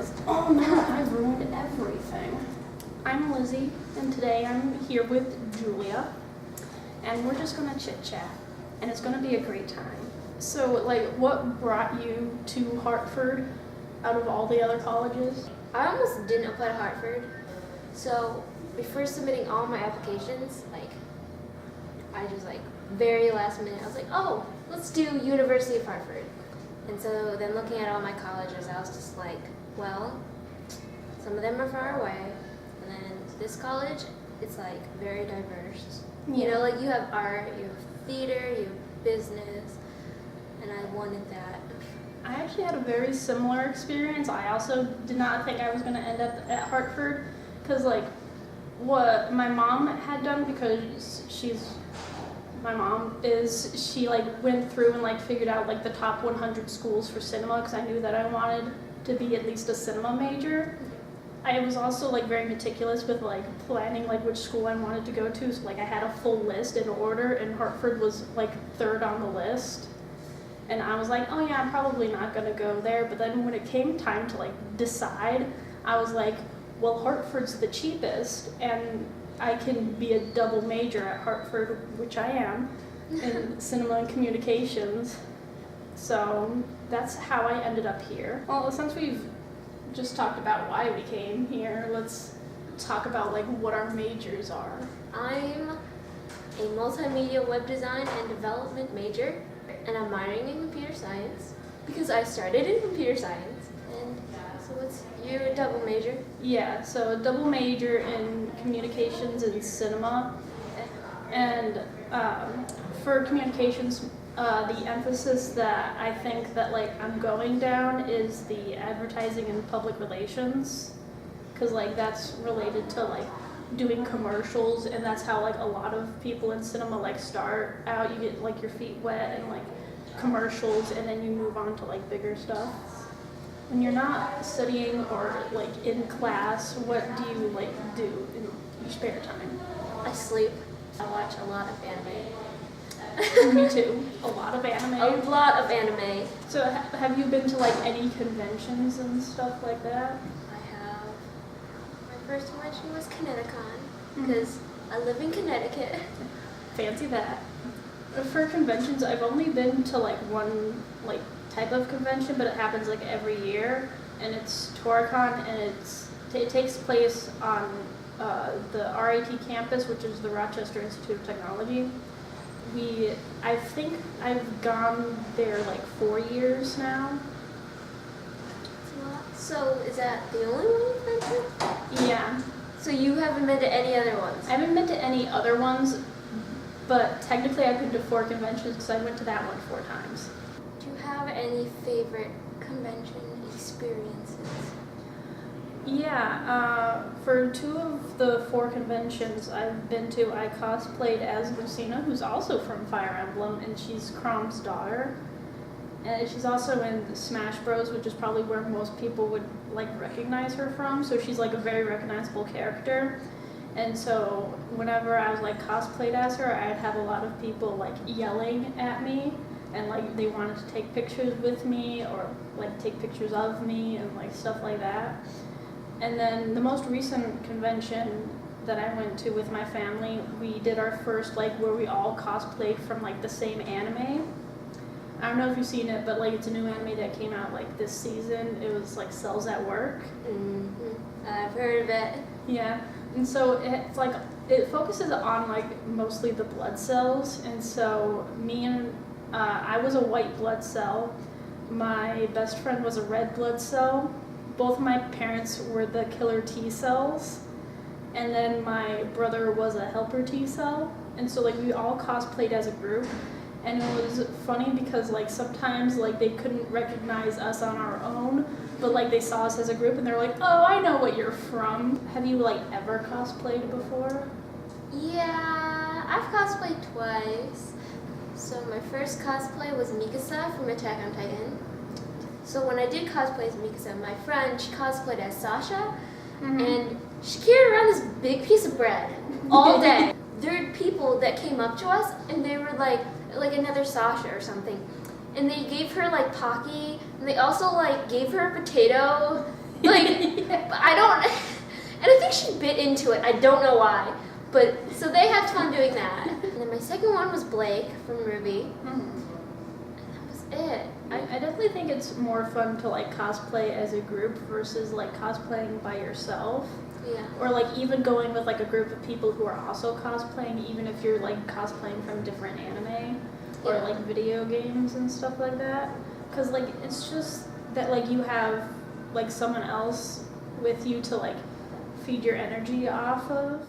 list. Oh no, I ruined everything. I'm Lizzie, and today I'm here with Julia, and we're just gonna chit chat, and it's gonna be a great time. So, like, what brought you to Hartford out of all the other colleges? I almost didn't apply to Hartford, so before submitting all my applications, I just very last minute, I was like, oh, let's do University of Hartford. And so then looking at all my colleges, I was just like, well, some of them are far away, and then this college, it's very diverse. Yeah. You know, you have art, you have theater, you have business, and I wanted that. I actually had a very similar experience. I also did not think I was going to end up at Hartford, because what my mom had done, because my mom went through and figured out the top 100 schools for cinema, because I knew that I wanted to be at least a cinema major. I was also very meticulous with planning which school I wanted to go to, so I had a full list in order, and Hartford was third on the list. And I was like, oh yeah, I'm probably not gonna go there. But then when it came time to decide, I was like, well, Hartford's the cheapest, and I can be a double major at Hartford, which I am, in cinema and communications. So that's how I ended up here. Well, since we've just talked about why we came here, let's talk about what our majors are. I'm a multimedia web design and development major, and I'm minoring in computer science because I started in computer science. And so what's your double major? Yeah, so a double major in communications and cinema. And for communications, the emphasis that I think that I'm going down is the advertising and public relations, because that's related to doing commercials, and that's how a lot of people in cinema start out. You get your feet wet and commercials, and then you move on to bigger stuff. When you're not studying or in class, what do you do in your spare time? I sleep. I watch a lot of anime. Me too. A lot of anime. A lot of anime. So have you been to any conventions and stuff like that? I have. My first convention was Connecticut, because I live in Connecticut. Fancy that. For conventions, I've only been to one type of convention, but it happens every year, and it's TourCon, and it takes place on the RIT campus, which is the Rochester Institute of Technology. I think I've gone there 4 years now. So is that the only one you've been to? Yeah. So you haven't been to any other ones? I haven't been to any other ones, but technically I've been to 4 conventions because I went to that one 4 times. Do you have any favorite convention experiences? Yeah, for 2 of the 4 conventions I've been to, I cosplayed as Lucina, who's also from Fire Emblem, and she's Crom's daughter. And she's also in Smash Bros, which is probably where most people would recognize her from. So she's a very recognizable character. And so whenever I was cosplayed as her, I'd have a lot of people yelling at me, and they wanted to take pictures with me or take pictures of me and stuff like that. And then the most recent convention that I went to with my family, we did our first where we all cosplayed from the same anime. I don't know if you've seen it, but it's a new anime that came out this season. It was Cells at Work. Mm-hmm. I've heard of it. Yeah, and so it's it focuses on mostly the blood cells, and so I was a white blood cell. My best friend was a red blood cell. Both my parents were the killer T cells, and then my brother was a helper T cell, and so we all cosplayed as a group. And it was funny because sometimes they couldn't recognize us on our own, but they saw us as a group and they're like, oh, I know what you're from. Have you ever cosplayed before? Yeah, I've cosplayed twice. So my first cosplay was Mikasa from Attack on Titan. So when I did cosplay as Mikasa, my friend, she cosplayed as Sasha, and she carried around this big piece of bread all day. There were people that came up to us and they were like another Sasha or something. And they gave her Pocky, and they also gave her a potato, Like, but I don't, and I think she bit into it. I don't know why. But, so they had fun doing that. And then my second one was Blake from Ruby. Mhm. And that was it. I definitely think it's more fun to like cosplay as a group versus like cosplaying by yourself. Yeah. Or like even going with like a group of people who are also cosplaying, even if you're like cosplaying from different anime or Yeah. like video games and stuff like that. Cause like it's just that like you have like someone else with you to like feed your energy off of.